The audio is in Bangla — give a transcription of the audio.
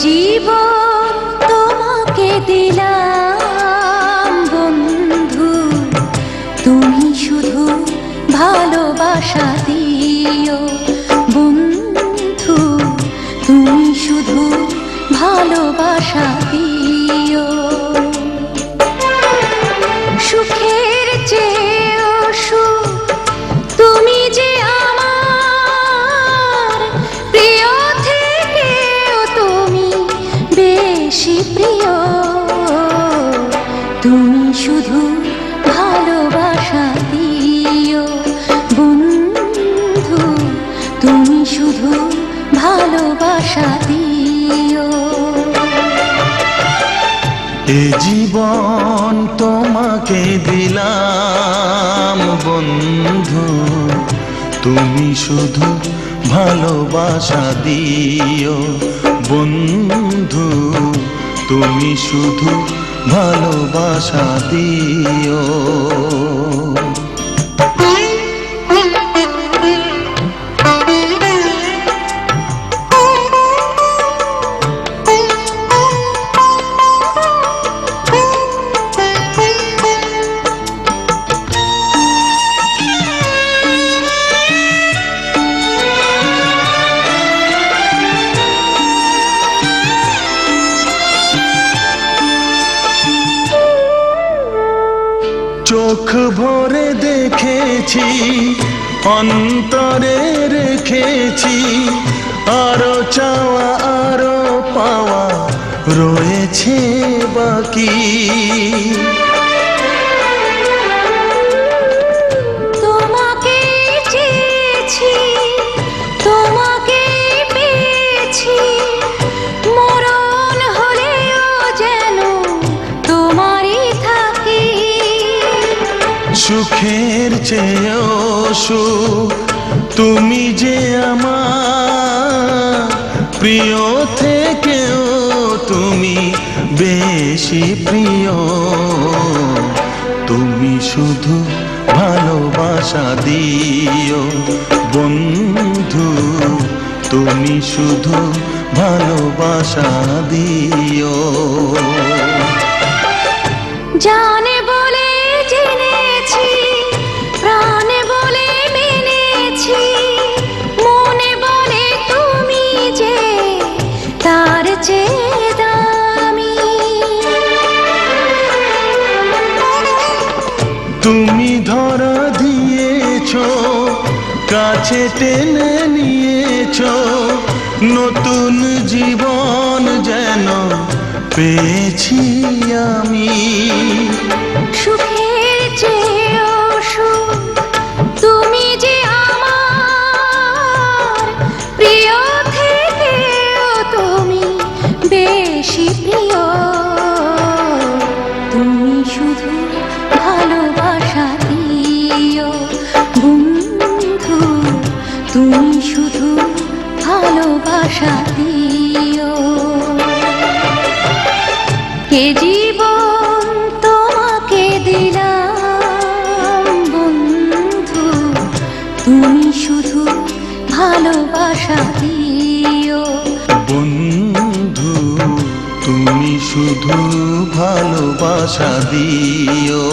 জীবন তোমাকে দিলাম বন্ধু, তুমি শুধু ভালোবাসা দিও বন্ধু, তুমি শুধু ভালোবাসা দিও। সুখের চেয়েও সুখ তুমি যে আমার, প্রিয় থেকেও তুমি বেশি প্রিয়, তুমি শুধু ভালোবাসা দিও বন্ধু, তুমি শুধু ভালোবাসা দিও। এ জীবন তোমাকে দিলাম বন্ধু, তুমি শুধু ভালোবাসা দিও বন্ধু, তুমি শুধু ভালোবাসা দিও। চোখ ভরে দেখেছি, অন্তরে রেখেছি, আরো চাওয়া আরো পাওয়া রয়েছে বাকি। তোমাকে চেয়েছি, তোমাকে পেয়েছি, মরণ হলেও যেন তোমারই থাকি। সুখের চেয়েও সুখ তুমি যে আমার, প্রিয় থেকেও তুমি বেশি প্রিয়, তুমি শুধু ভালোবাসা দিও বন্ধু, তুমি শুধু ভালোবাসা দিও। জানে বলে জেনেছি, প্রাণে বলে মেনেছি, মনে বলে তুমি যে তার চেয়ে দামি। তুমি ধরা দিয়েছ, কাছে টেনে নিয়েছ, নতুন জীবন যেন পেয়েছি আমি। সুখের চেয়েও সুখ তুমি যে আমার, প্রিয় থেকেও তুমি বেশি প্রিয়, তুমি শুধু ভালোবাসা দিও বন্ধু, তুমি শুধু ভালোবাসা দিও। এ জীবন তোমাকে দিলাম বন্ধু, তুমি শুধু ভালোবাসা দিও বন্ধু, তুমি শুধু ভালোবাসা দিও।